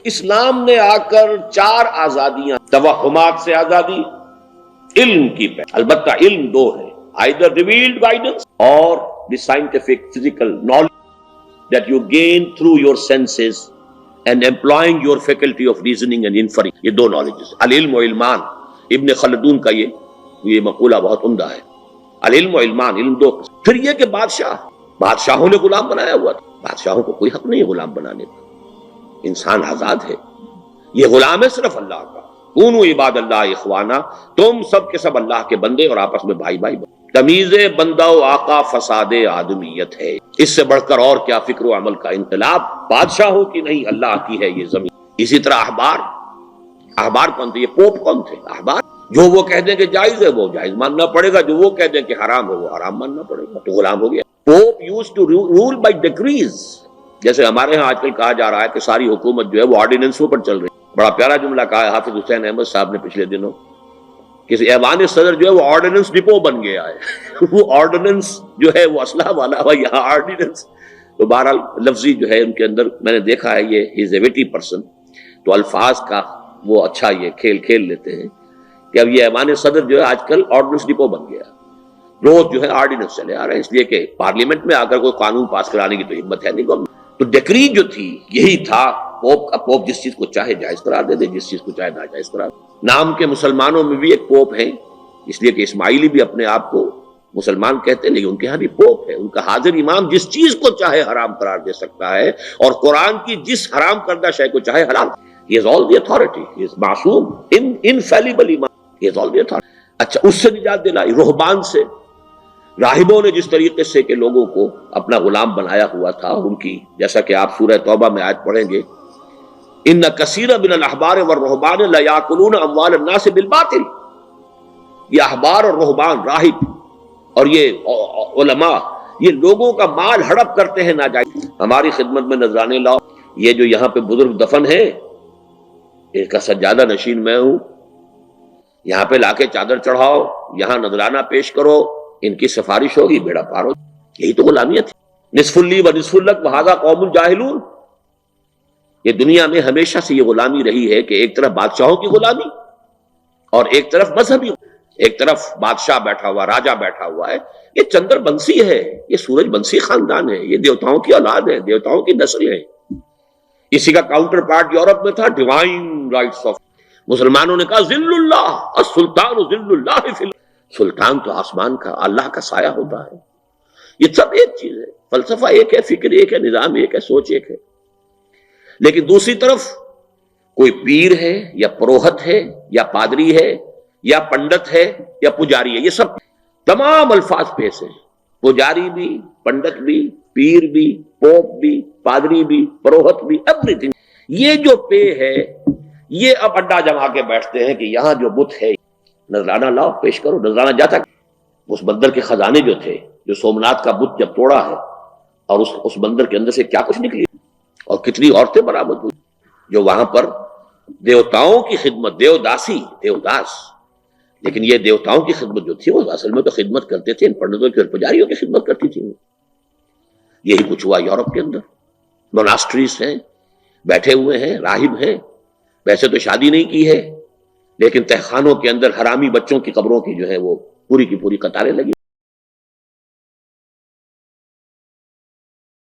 اسلام نے آ کر 4 آزادیاں، توہمات سے آزادی، علم کی البتہ علم 2 ہے، either revealed guidance اور the scientific physical knowledge that you gain through your senses and employing your faculty of reasoning and inferring. یہ 2 knowledges، العلم و علمان. ابن خلدون کا یہ مقولہ بہت عمدہ ہے، العلم و علمان، علم 2. پھر یہ کہ بادشاہوں نے غلام بنایا ہوا تھا. بادشاہوں کو کوئی حق نہیں ہے غلام بنانے کا، انسان آزاد ہے. یہ غلام ہے صرف اللہ کا. کونوا عباد اللہ اخوانا، تم سب کے سب اللہ کے بندے اور آپس میں بھائی بھائی. تمیز بندہ و آقا فساد آدمیت ہے. اس سے بڑھ کر اور کیا فکر و عمل کا انقلاب. بادشاہوں کی نہیں، اللہ کی ہے یہ زمین. اسی طرح احبار کون تھے؟ یہ پوپ کون تھے؟ احبار. جو وہ کہہ دیں کہ جائز ہے وہ جائز ماننا پڑے گا، جو وہ کہہ دیں کہ حرام ہے وہ حرام ماننا پڑے گا. تو غلام ہو گیا. Pope used to rule by decrees. جیسے ہمارے ہاں آج کل کہا جا رہا ہے کہ ساری حکومت جو ہے وہ آرڈیننسوں پر چل رہی ہے. بڑا پیارا جملہ کہا ہے حافظ حسین احمد صاحب نے پچھلے دنوں، کہ ایوان صدر جو ہے وہ آرڈیننس ڈپو بن گیا ہے. وہ آرڈیننس جو ہے وہ اسلحہ والا ہوا، یہاں آرڈیننس. تو بہرحال لفظی جو ہے ان کے اندر میں نے دیکھا ہے، یہ ہی از اے ویٹی پرسن، تو الفاظ کا وہ اچھا یہ کھیل لیتے ہیں کہ اب یہ ایوان صدر جو ہے آج کل آرڈیننس ڈپو بن گیا. روز جو ہے آرڈیننس چلے آ رہے ہیں، اس لیے کہ پارلیمنٹ میں آ کر کوئی قانون پاس کرانے کی تو ہمت ہے نہیں گورنمنٹ. تو ڈیکری جو تھی یہی تھا پوپ کا. پوپ جس چیز کو چاہے جائز قرار دے دے، جس چیز کو چاہے ناجائز قرار دے. نام کے مسلمانوں میں بھی ایک پوپ ہیں، اس لیے کہ اسماعیلی بھی اپنے آپ کو مسلمان کہتے ہیں، لیکن ان کے ہاں بھی پوپ ہے. ان کا حاضر امام جس چیز کو چاہے حرام قرار دے سکتا ہے، اور قرآن کی جس حرام کردہ شے کو چاہے حلال. He has all the authority. He is معصوم، infallible امام. He has all the authority. اچھا، اس سے نجات دلائی. رہبان سے، راہبوں نے جس طریقے سے کہ لوگوں کو اپنا غلام بنایا ہوا تھا، ان کی جیسا کہ آپ سورہ توبہ میں آیت پڑھیں گے، ان کثیر من الاحبار والرہبان لیاکلون اموال الناس بالباطل. یہ احبار اور رہبان، راہب اور یہ علماء، یہ لوگوں کا مال ہڑپ کرتے ہیں ناجائز. ہماری خدمت میں نذرانے لاؤ. یہ جو یہاں پہ بزرگ دفن ہے، اس کا سجادہ نشین میں ہوں. یہاں پہ لا کے چادر چڑھاؤ، یہاں نذرانہ پیش کرو، ان کی سفارش ہوگی، بیڑا پار ہو. یہی تو غلامیت ہے. نصف لی و نصف لک وھذا قوم جاہلون. یہ دنیا میں ہمیشہ سے یہ غلامی رہی ہے کہ ایک طرف بادشاہوں کی غلامی اور ایک طرف مذہبی. ایک طرف بادشاہ بیٹھا ہوا، راجہ بیٹھا ہوا ہے. یہ چندر بنسی ہے، یہ سورج بنسی خاندان ہے، یہ دیوتاؤں کی اولاد ہے، دیوتاؤں کی نسل ہے. اسی کا کاؤنٹر پارٹ یورپ میں تھا ڈیوائن رائٹس آف. مسلمانوں نے کہا ذل اللہ السلطان ذل اللہ فی. سلطان تو آسمان کا، اللہ کا سایہ ہوتا ہے. یہ سب ایک چیز ہے، فلسفہ ایک ہے، فکر ایک ہے، نظام ایک ہے، سوچ ایک ہے. لیکن دوسری طرف کوئی پیر ہے یا پروہت ہے یا پادری ہے یا پنڈت ہے یا پجاری ہے. یہ سب تمام الفاظ پیش ہیں. پجاری بھی، پنڈت بھی، پیر بھی، پوپ بھی، پادری بھی، پروہت بھی، ایوری تھنگ. یہ جو پے ہے، یہ اب اڈا جما کے بیٹھتے ہیں کہ یہاں جو بت ہے نذرانہ لاؤ پیش کرو. نذرانہ جاتا. اس بندر کے خزانے جو تھے، جو سومناتھ کا بت جب توڑا ہے، اور اس بندر کے اندر سے کیا کچھ نکلی، اور کتنی عورتیں برآمد ہوئی جو وہاں پر دیوتاؤں کی خدمت، دیوداس. لیکن یہ دیوتاؤں کی خدمت جو تھی وہ اصل میں تو خدمت کرتے تھے ان پنڈتوں کی اور پجاریوں کی خدمت کرتی تھی. یہی کچھ ہوا یورپ کے اندر. موناسٹریز ہیں، بیٹھے ہوئے ہیں، راہب ہیں. ویسے تو شادی نہیں کی ہے، لیکن تہخانوں کے اندر حرامی بچوں کی قبروں کی جو ہے وہ پوری کی پوری قطاریں لگی.